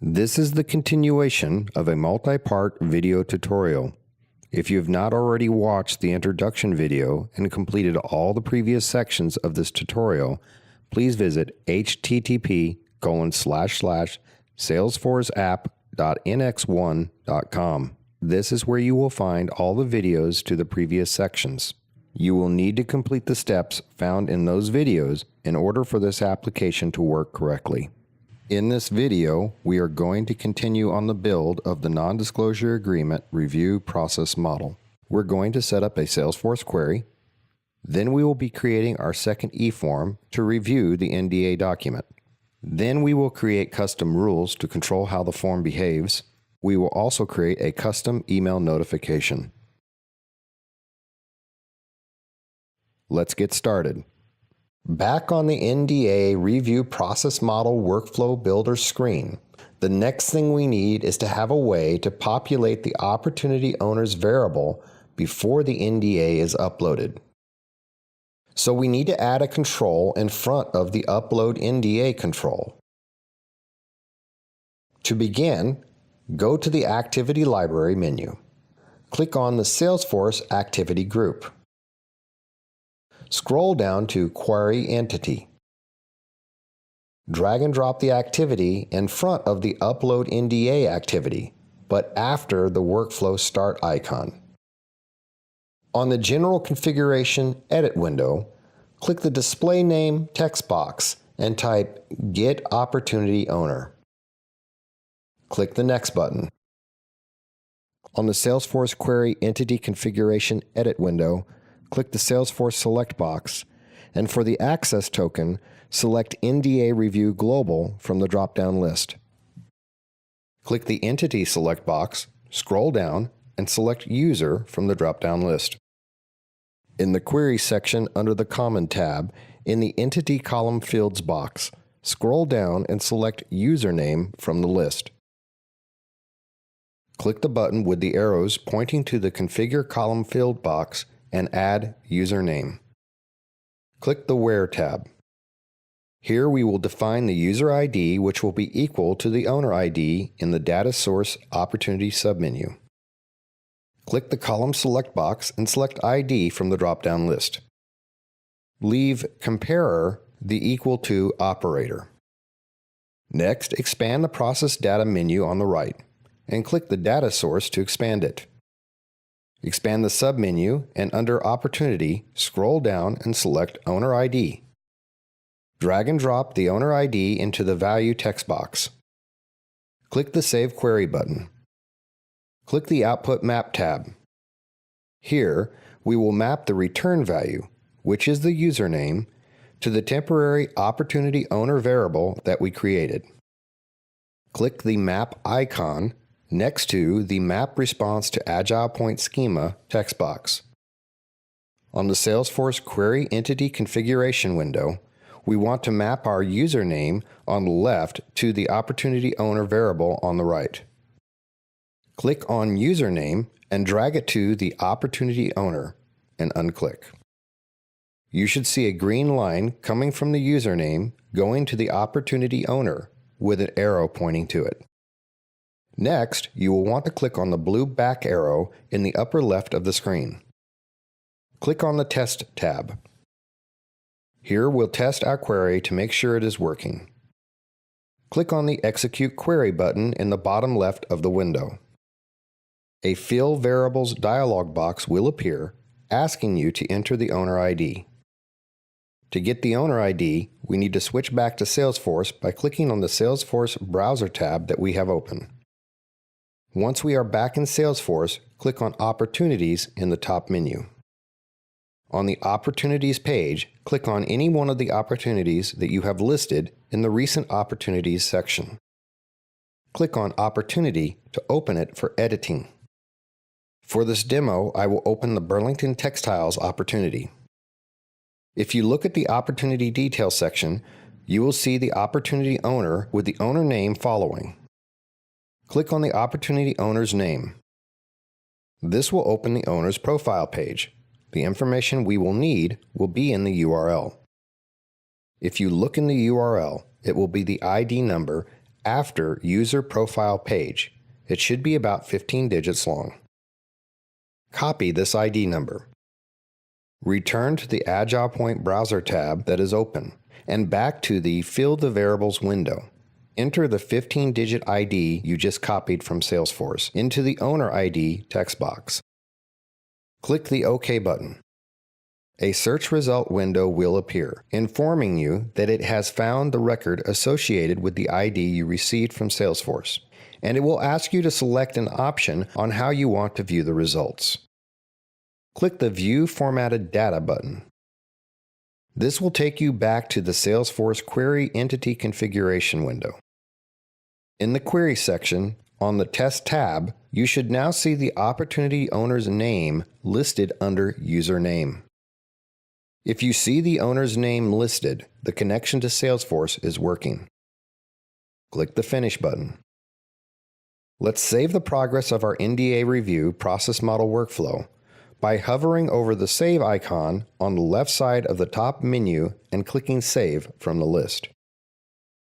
This is the continuation of a multi-part video tutorial. If you have not already watched the introduction video and completed all the previous sections of this tutorial, please visit http://salesforceapp.nx1.com. This is where you will find all the videos to the previous sections. You will need to complete the steps found in those videos in order for this application to work correctly. In this video, we are going to continue on the build of the non-disclosure agreement review process model. We're going to set up a Salesforce query. Then we will be creating our second e-form to review the NDA document. Then we will create custom rules to control how the form behaves. We will also create a custom email notification. Let's get started. Back on the NDA Review Process Model Workflow Builder screen, the next thing we need is to have a way to populate the opportunity owner's variable before the NDA is uploaded. So we need to add a control in front of the Upload NDA control. To begin, go to the Activity Library menu. Click on the Salesforce Activity Group. Scroll down to Query Entity. Drag and drop the activity in front of the Upload NDA activity, but after the Workflow Start icon. On the General Configuration Edit window, click the Display Name text box and type Get Opportunity Owner. Click the Next button. On the Salesforce Query Entity Configuration Edit window, click the Salesforce Select box, and for the access token, select NDA Review Global from the drop-down list. Click the Entity Select box, scroll down, and select User from the drop-down list. In the Query section under the Common tab, in the Entity Column Fields box, scroll down and select Username from the list. Click the button with the arrows pointing to the Configure Column Field box and add username. Click the Where tab. Here we will define the user ID, which will be equal to the owner ID in the Data Source Opportunity submenu. Click the Column Select box and select ID from the drop-down list. Leave Comparer the equal to operator. Next, expand the Process Data menu on the right and click the data source to expand it. Expand the submenu and under Opportunity, scroll down and select Owner ID. Drag and drop the Owner ID into the Value text box. Click the Save Query button. Click the Output Map tab. Here, we will map the return value, which is the username, to the temporary Opportunity Owner variable that we created. Click the Map icon next to the Map Response to Agile Point Schema text box. On the Salesforce Query Entity Configuration window, we want to map our username on the left to the Opportunity Owner variable on the right. Click on Username and drag it to the Opportunity Owner and unclick. You should see a green line coming from the username going to the Opportunity Owner with an arrow pointing to it. Next, you will want to click on the blue back arrow in the upper left of the screen. Click on the Test tab. Here we'll test our query to make sure it is working. Click on the Execute Query button in the bottom left of the window. A Fill Variables dialog box will appear, asking you to enter the owner ID. To get the owner ID, we need to switch back to Salesforce by clicking on the Salesforce Browser tab that we have open. Once we are back in Salesforce, click on Opportunities in the top menu. On the Opportunities page, click on any one of the opportunities that you have listed in the Recent Opportunities section. Click on Opportunity to open it for editing. For this demo, I will open the Burlington Textiles opportunity. If you look at the Opportunity Details section, you will see the opportunity owner with the owner name following. Click on the opportunity owner's name. This will open the owner's profile page. The information we will need will be in the URL. If you look in the URL, it will be the ID number after User Profile Page. It should be about 15 digits long. Copy this ID number. Return to the AgilePoint browser tab that is open and back to the Fill the Variables window. Enter the 15-digit ID you just copied from Salesforce into the Owner ID text box. Click the OK button. A search result window will appear, informing you that it has found the record associated with the ID you received from Salesforce, and it will ask you to select an option on how you want to view the results. Click the View Formatted Data button. This will take you back to the Salesforce Query Entity Configuration window. In the Query section, on the Test tab, you should now see the opportunity owner's name listed under User Name. If you see the owner's name listed, the connection to Salesforce is working. Click the Finish button. Let's save the progress of our NDA review process model workflow by hovering over the Save icon on the left side of the top menu and clicking Save from the list.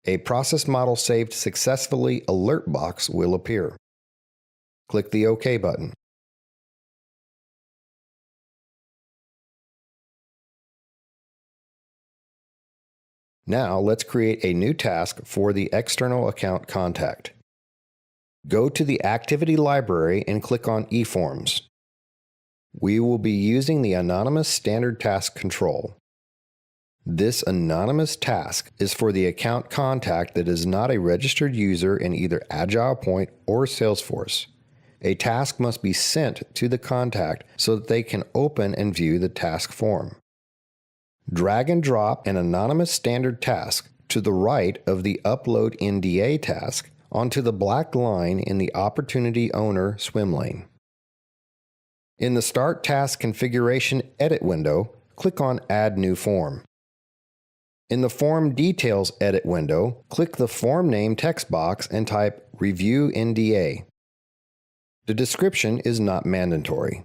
A Process Model Saved Successfully alert box will appear. Click the OK button. Now let's create a new task for the external account contact. Go to the Activity Library and click on eForms. We will be using the Anonymous Standard Task Control. This anonymous task is for the account contact that is not a registered user in either AgilePoint or Salesforce. A task must be sent to the contact so that they can open and view the task form. Drag and drop an anonymous standard task to the right of the Upload NDA task onto the black line in the Opportunity Owner swim lane. In the Start Task Configuration Edit window, click on Add New Form. In the Form Details Edit window, click the Form Name text box and type Review NDA. The description is not mandatory.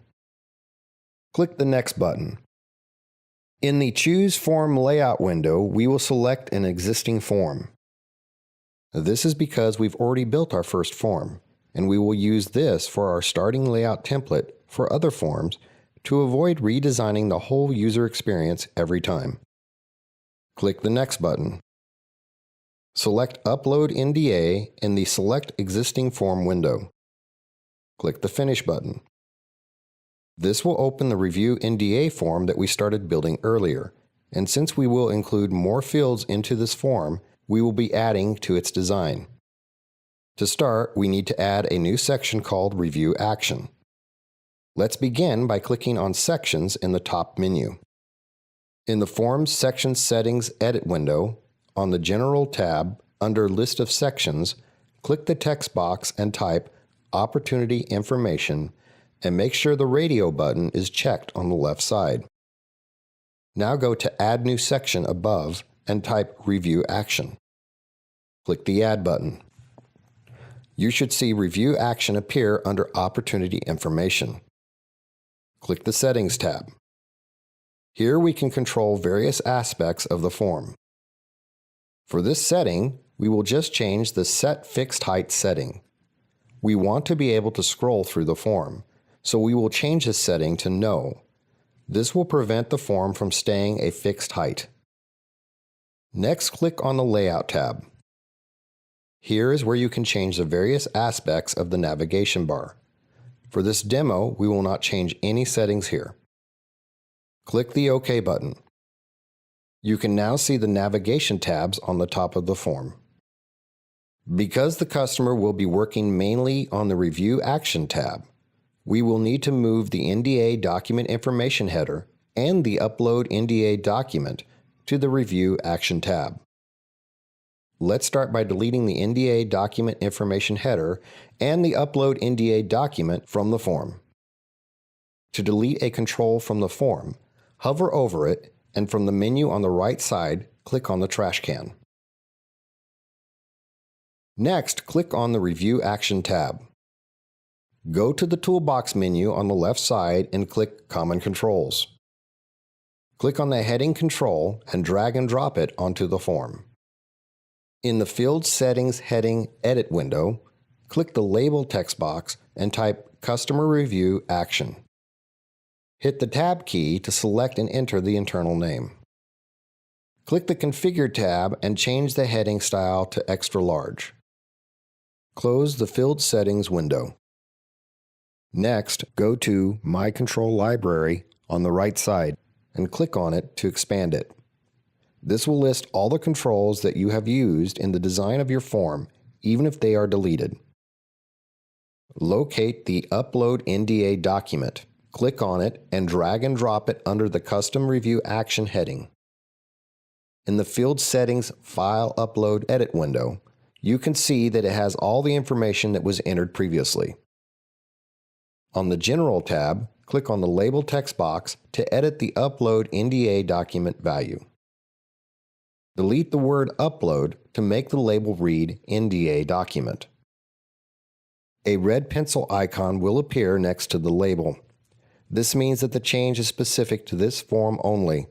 Click the Next button. In the Choose Form Layout window, we will select an existing form. This is because we've already built our first form, and we will use this for our starting layout template for other forms to avoid redesigning the whole user experience every time. Click the Next button. Select Upload NDA in the Select Existing Form window. Click the Finish button. This will open the Review NDA form that we started building earlier, and since we will include more fields into this form, we will be adding to its design. To start, we need to add a new section called Review Action. Let's begin by clicking on Sections in the top menu. In the Forms Section Settings Edit window, on the General tab, under List of Sections, click the text box and type Opportunity Information and make sure the radio button is checked on the left side. Now go to Add New Section above and type Review Action. Click the Add button. You should see Review Action appear under Opportunity Information. Click the Settings tab. Here we can control various aspects of the form. For this setting, we will just change the Set Fixed Height setting. We want to be able to scroll through the form, so we will change this setting to No. This will prevent the form from staying a fixed height. Next, click on the Layout tab. Here is where you can change the various aspects of the navigation bar. For this demo, we will not change any settings here. Click the OK button. You can now see the navigation tabs on the top of the form. Because the customer will be working mainly on the Review Action tab, we will need to move the NDA Document Information header and the Upload NDA document to the Review Action tab. Let's start by deleting the NDA Document Information header and the Upload NDA document from the form. To delete a control from the form, hover over it and from the menu on the right side, click on the trash can. Next, click on the Review Action tab. Go to the Toolbox menu on the left side and click Common Controls. Click on the heading control and drag and drop it onto the form. In the Field Settings Heading Edit window, click the Label text box and type Customer Review Action. Hit the Tab key to select and enter the internal name. Click the Configure tab and change the heading style to Extra Large. Close the Field Settings window. Next, go to My Control Library on the right side and click on it to expand it. This will list all the controls that you have used in the design of your form, even if they are deleted. Locate the Upload NDA document. Click on it and drag and drop it under the Custom Review Action heading. In the Field Settings File Upload Edit window, you can see that it has all the information that was entered previously. On the General tab, click on the Label text box to edit the Upload NDA document value. Delete the word Upload to make the label read NDA document. A red pencil icon will appear next to the label. This means that the change is specific to this form only.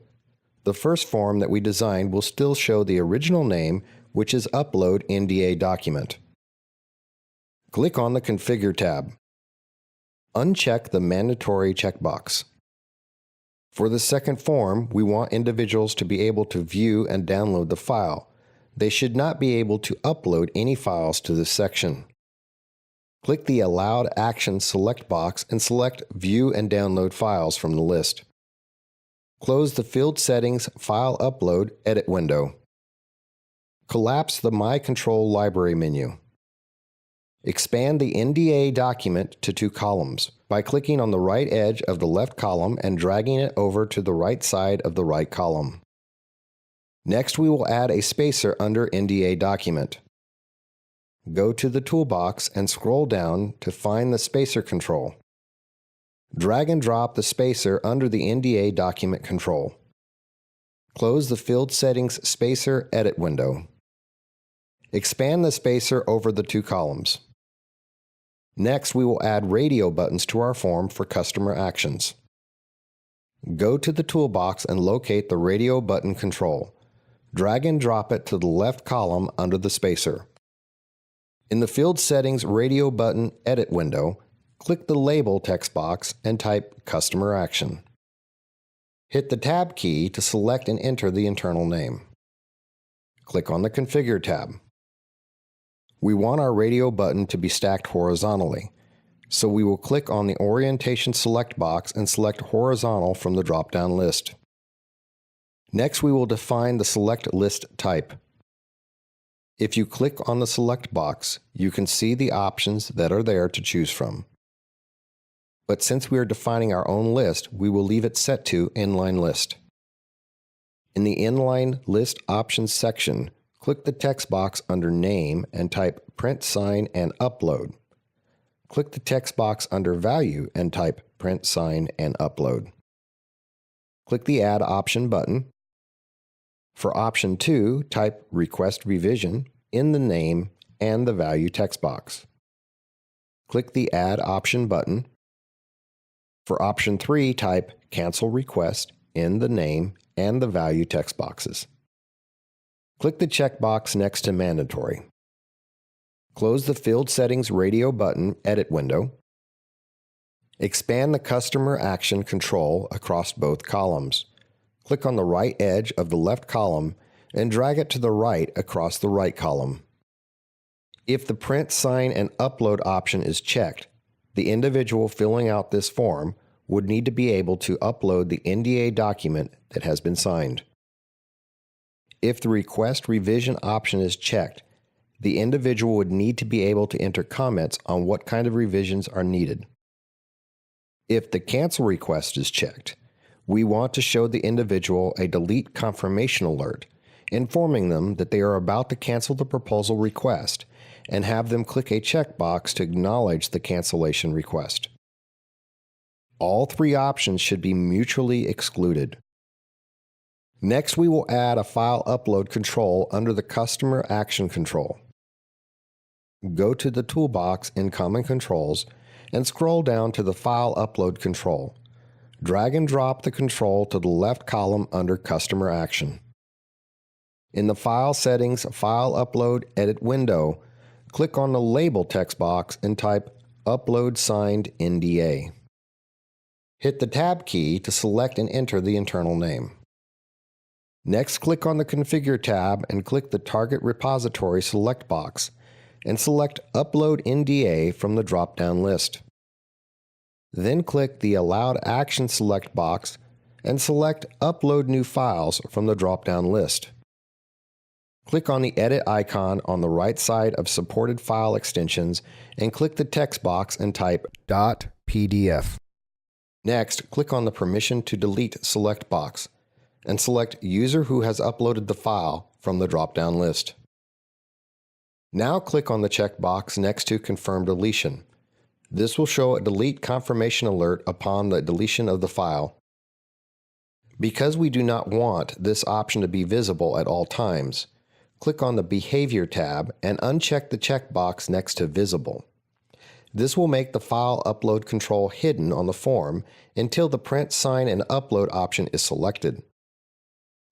The first form that we designed will still show the original name, which is Upload NDA document. Click on the Configure tab. Uncheck the Mandatory checkbox. For the second form, we want individuals to be able to view and download the file. They should not be able to upload any files to this section. Click the Allowed Action select box and select View and Download Files from the list. Close the Field Settings File Upload Edit window. Collapse the My Control Library menu. Expand the NDA document to 2 columns by clicking on the right edge of the left column and dragging it over to the right side of the right column. Next, we will add a spacer under NDA document. Go to the toolbox and scroll down to find the spacer control. Drag and drop the spacer under the NDA document control. Close the Field Settings Spacer Edit window. Expand the spacer over the 2 columns. Next, we will add radio buttons to our form for customer actions. Go to the toolbox and locate the radio button control. Drag and drop it to the left column under the spacer. In the Field Settings Radio Button Edit window, click the Label text box and type Customer Action. Hit the Tab key to select and enter the internal name. Click on the Configure tab. We want our radio button to be stacked horizontally, so we will click on the Orientation Select box and select Horizontal from the drop-down list. Next, we will define the Select List type. If you click on the Select box, you can see the options that are there to choose from. But since we are defining our own list, we will leave it set to Inline List. In the Inline List Options section, click the text box under Name and type Print, Sign, and Upload. Click the text box under Value and type Print, Sign, and Upload. Click the Add Option button. For Option 2, type Request Revision in the name and the value text box. Click the Add Option button. For Option 3, type Cancel Request in the name and the value text boxes. Click the checkbox next to Mandatory. Close the Field Settings Radio Button Edit window. Expand the Customer Action control across both columns. Click on the right edge of the left column and drag it to the right across the right column. If the Print, Sign, and Upload option is checked, the individual filling out this form would need to be able to upload the NDA document that has been signed. If the Request Revision option is checked, the individual would need to be able to enter comments on what kind of revisions are needed. If the Cancel Request is checked, we want to show the individual a delete confirmation alert, informing them that they are about to cancel the proposal request, and have them click a checkbox to acknowledge the cancellation request. All 3 options should be mutually excluded. Next, we will add a file upload control under the Customer Action control. Go to the toolbox in Common Controls and scroll down to the File Upload control. Drag and drop the control to the left column under Customer Action. In the File Settings File Upload Edit window, click on the Label text box and type Upload Signed NDA. Hit the Tab key to select and enter the internal name. Next, click on the Configure tab and click the Target Repository select box and select Upload NDA from the drop-down list. Then click the Allowed Action select box and select Upload New Files from the drop-down list. Click on the Edit icon on the right side of Supported File Extensions and click the text box and type .pdf. Next, click on the Permission to Delete select box and select User who has uploaded the file from the drop-down list. Now click on the checkbox next to Confirm Deletion. This will show a delete confirmation alert upon the deletion of the file. Because we do not want this option to be visible at all times, click on the Behavior tab and uncheck the checkbox next to Visible. This will make the file upload control hidden on the form until the Print, Sign, and Upload option is selected.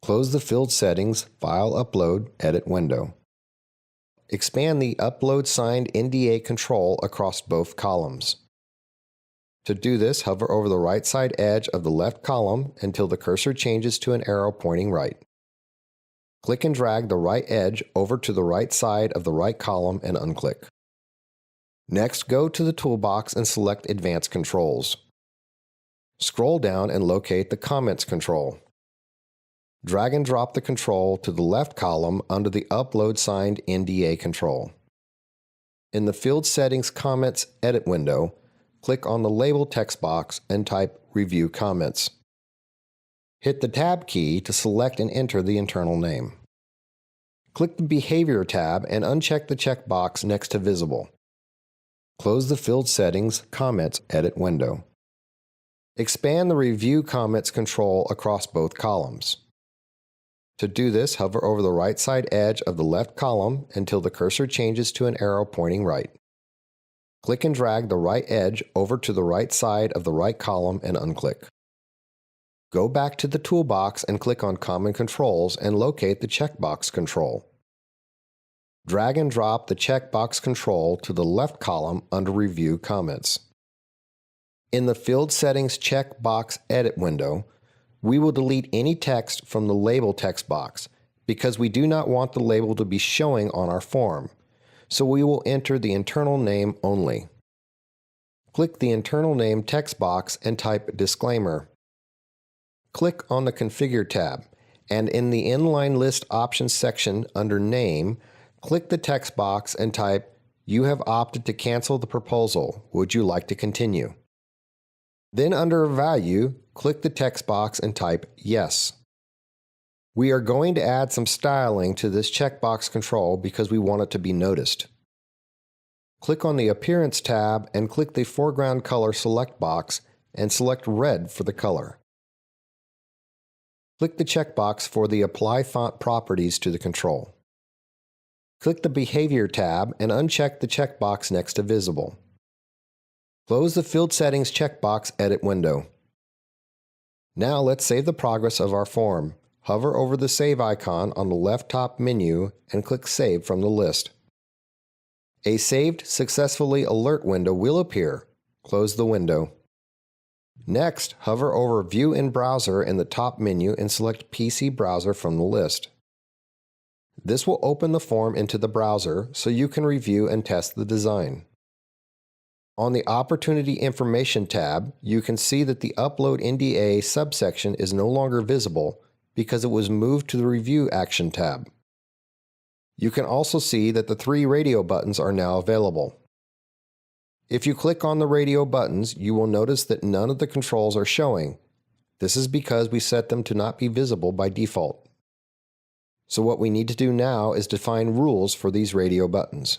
Close the Field Settings File Upload Edit window. Expand the Upload Signed NDA control across both columns. To do this, hover over the right side edge of the left column until the cursor changes to an arrow pointing right. Click and drag the right edge over to the right side of the right column and unclick. Next, go to the toolbox and select Advanced Controls. Scroll down and locate the Comments control. Drag and drop the control to the left column under the Upload Signed NDA control. In the Field Settings Comments Edit window, click on the Label text box and type Review Comments. Hit the Tab key to select and enter the internal name. Click the Behavior tab and uncheck the checkbox next to Visible. Close the Field Settings Comments Edit window. Expand the Review Comments control across both columns. To do this, hover over the right side edge of the left column until the cursor changes to an arrow pointing right. Click and drag the right edge over to the right side of the right column and unclick. Go back to the toolbox and click on Common Controls and locate the checkbox control. Drag and drop the checkbox control to the left column under Review Comments. In the Field Settings Checkbox Edit window, we will delete any text from the Label text box because we do not want the label to be showing on our form, so we will enter the internal name only. Click the Internal Name text box and type Disclaimer. Click on the Configure tab, and in the Inline List Options section under Name, click the text box and type, "You have opted to cancel the proposal. Would you like to continue?" Then under Value, click the text box and type Yes. We are going to add some styling to this checkbox control because we want it to be noticed. Click on the Appearance tab and click the Foreground Color select box and select red for the color. Click the checkbox for the Apply Font Properties to the control. Click the Behavior tab and uncheck the checkbox next to Visible. Close the Field Settings checkbox Edit window. Now let's save the progress of our form. Hover over the Save icon on the left top menu and click Save from the list. A Saved Successfully alert window will appear. Close the window. Next, hover over View in Browser in the top menu and select PC Browser from the list. This will open the form into the browser so you can review and test the design. On the Opportunity Information tab, you can see that the Upload NDA subsection is no longer visible because it was moved to the Review Action tab. You can also see that the 3 radio buttons are now available. If you click on the radio buttons, you will notice that none of the controls are showing. This is because we set them to not be visible by default. So what we need to do now is define rules for these radio buttons.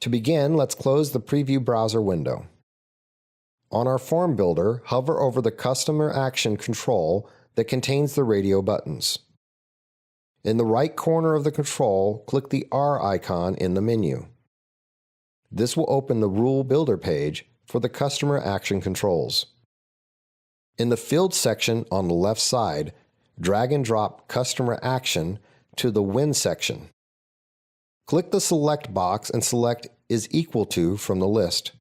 To begin, let's close the Preview Browser window. On our form builder, hover over the Customer Action control that contains the radio buttons. In the right corner of the control, click the R icon in the menu. This will open the Rule Builder page for the Customer Action controls. In the Field section on the left side, drag and drop Customer Action to the When section. Click the Select box and select Is Equal To from the list.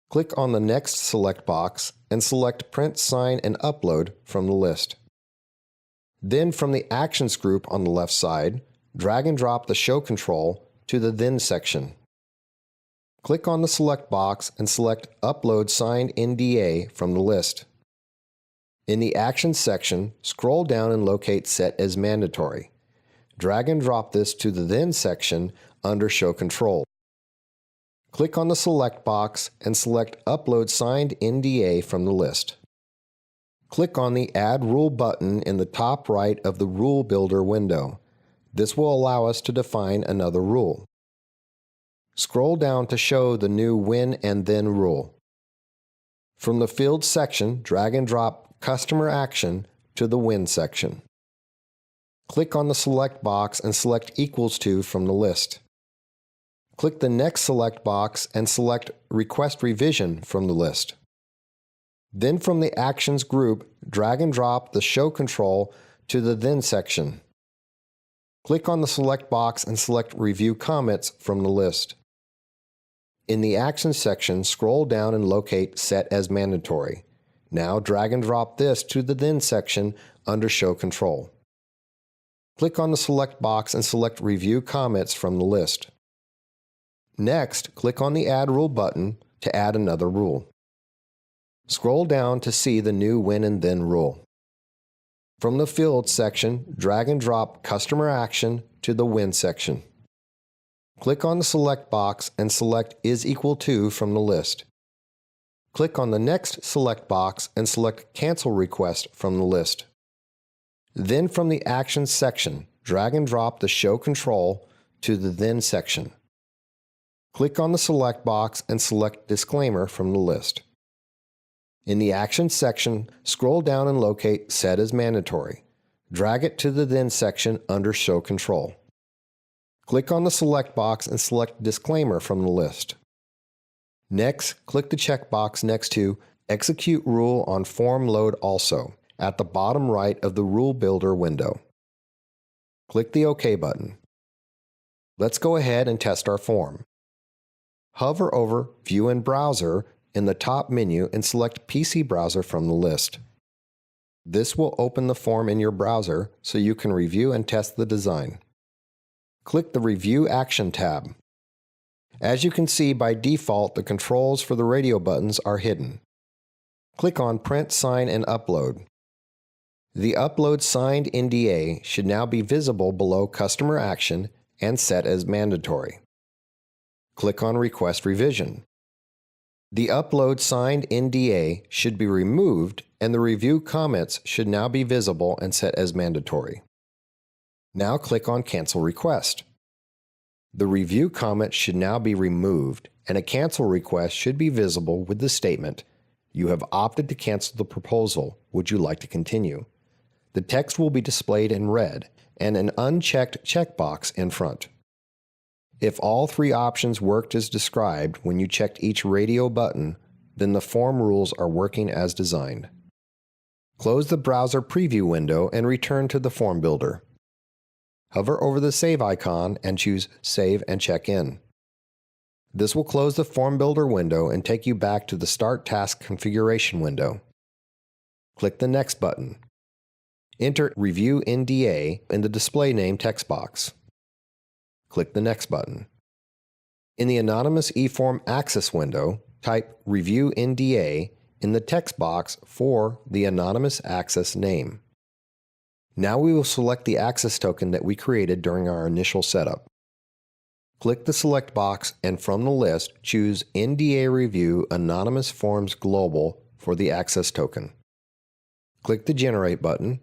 Click on the next Select box and select Print, Sign, and Upload from the list. Then from the Actions group on the left side, drag and drop the Show control to the Then section. Click on the Select box and select Upload Signed NDA from the list. In the Actions section, scroll down and locate Set as Mandatory. Drag and drop this to the Then section under Show Control. Click on the Select box and select Upload Signed NDA from the list. Click on the Add Rule button in the top right of the Rule Builder window. This will allow us to define another rule. Scroll down to show the new When and Then rule. From the Field section, drag and drop Customer Action to the When section. Click on the Select box and select Equals To from the list. Click the next Select box and select Request Revision from the list. Then from the Actions group, drag and drop the Show control to the Then section. Click on the Select box and select Review Comments from the list. In the Actions section, scroll down and locate Set as Mandatory. Now drag and drop this to the Then section under Show Control. Click on the Select box and select Review Comments from the list. Next, click on the Add Rule button to add another rule. Scroll down to see the new When and Then rule. From the Field section, drag and drop Customer Action to the When section. Click on the Select box and select Is Equal To from the list. Click on the next Select box and select Cancel Request from the list. Then from the Actions section, drag and drop the Show control to the Then section. Click on the Select box and select Disclaimer from the list. In the Actions section, scroll down and locate Set as Mandatory. Drag it to the Then section under Show Control. Click on the Select box and select Disclaimer from the list. Next, click the checkbox next to Execute Rule on Form Load Also at the bottom right of the Rule Builder window. Click the OK button. Let's go ahead and test our form. Hover over View in Browser in the top menu and select PC Browser from the list. This will open the form in your browser so you can review and test the design. Click the Review Action tab. As you can see, by default, the controls for the radio buttons are hidden. Click on Print, Sign, and Upload. The Upload Signed NDA should now be visible below Customer Action and Set as Mandatory. Click on Request Revision. The Upload Signed NDA should be removed and the Review Comments should now be visible and set as mandatory. Now click on Cancel Request. The review comment should now be removed and a cancel request should be visible with the statement, "You have opted to cancel the proposal. Would you like to continue?" The text will be displayed in red and an unchecked checkbox in front. If all three options worked as described when you checked each radio button, then the form rules are working as designed. Close the browser preview window and return to the form builder. Hover over the Save icon and choose Save and Check In. This will close the form builder window and take you back to the Start Task Configuration window. Click the Next button. Enter Review NDA in the Display Name text box. Click the Next button. In the Anonymous eForm Access window, type Review NDA in the text box for the Anonymous Access name. Now we will select the access token that we created during our initial setup. Click the Select box and from the list, choose NDA Review Anonymous Forms Global for the access token. Click the Generate button.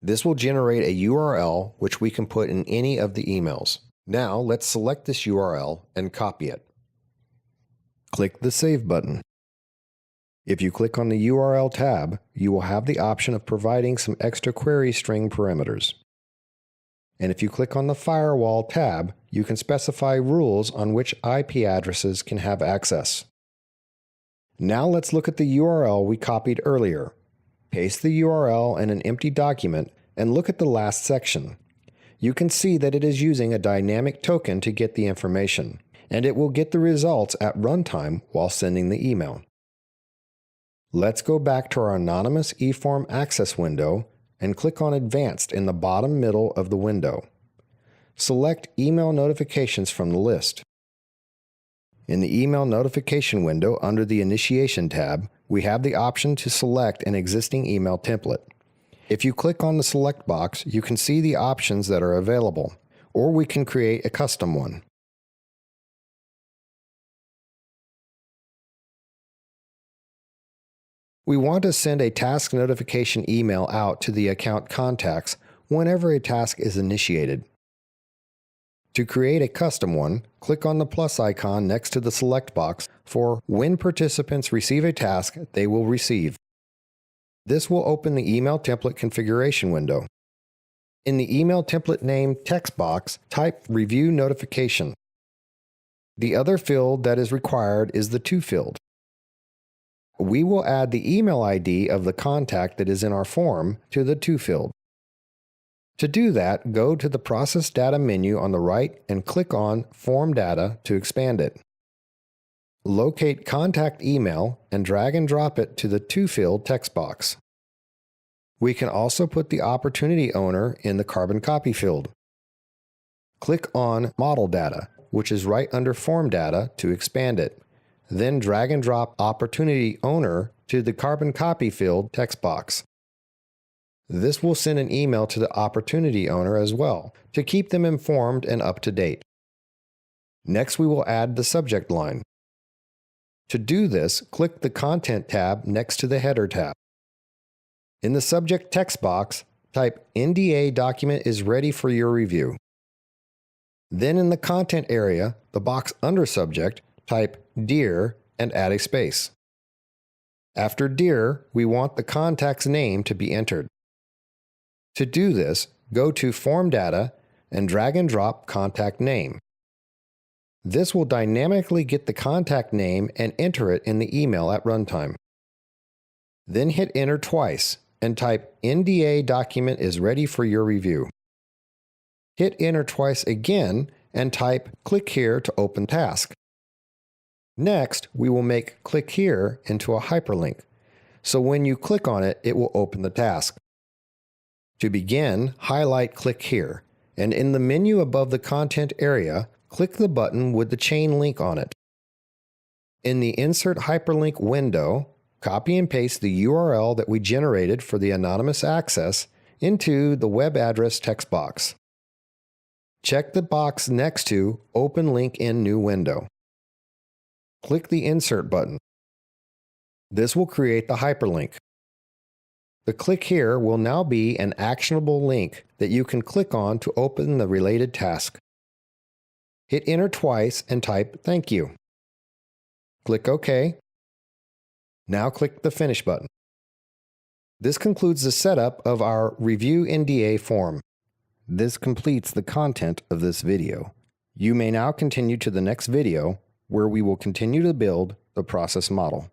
This will generate a URL which we can put in any of the emails. Now let's select this URL and copy it. Click the Save button. If you click on the URL tab, you will have the option of providing some extra query string parameters. And if you click on the Firewall tab, you can specify rules on which IP addresses can have access. Now let's look at the URL we copied earlier. Paste the URL in an empty document and look at the last section. You can see that it is using a dynamic token to get the information, and it will get the results at runtime while sending the email. Let's go back to our anonymous eForm access window and click on Advanced in the bottom middle of the window. Select Email Notifications from the list. In the Email Notification window under the Initiation tab, we have the option to select an existing email template. If you click on the Select box, you can see the options that are available, or we can create a custom one. We want to send a task notification email out to the account contacts whenever a task is initiated. To create a custom one, click on the plus icon next to the Select box for when participants receive a task they will receive. This will open the email template configuration window. In the email template name text box, type Review Notification. The other field that is required is the To field. We will add the email ID of the contact that is in our form to the To field. To do that, go to the Process Data menu on the right and click on Form Data to expand it. Locate Contact Email and drag and drop it to the To field text box. We can also put the opportunity owner in the carbon copy field. Click on Model Data, which is right under Form Data, to expand it. Then drag and drop Opportunity Owner to the carbon copy field text box. This will send an email to the opportunity owner as well, to keep them informed and up to date. Next, we will add the subject line. To do this, click the Content tab next to the Header tab. In the subject text box, type NDA document is ready for your review. Then in the content area, the box under subject, type Dear and add a space. After Dear, we want the contact's name to be entered. To do this, go to Form Data and drag and drop Contact Name. This will dynamically get the contact name and enter it in the email at runtime. Then hit Enter twice and type NDA document is ready for your review. Hit Enter twice again and type Click here to open task. Next, we will make Click here into a hyperlink, so when you click on it, it will open the task. To begin, highlight Click here, and in the menu above the content area, click the button with the chain link on it. In the Insert Hyperlink window, copy and paste the URL that we generated for the anonymous access into the web address text box. Check the box next to Open Link in New Window. Click the Insert button. This will create the hyperlink. The click here will now be an actionable link that you can click on to open the related task. Hit Enter twice and type Thank you. Click OK. Now click the Finish button. This concludes the setup of our Review NDA form. This completes the content of this video. You may now continue to the next video where we will continue to build the process model.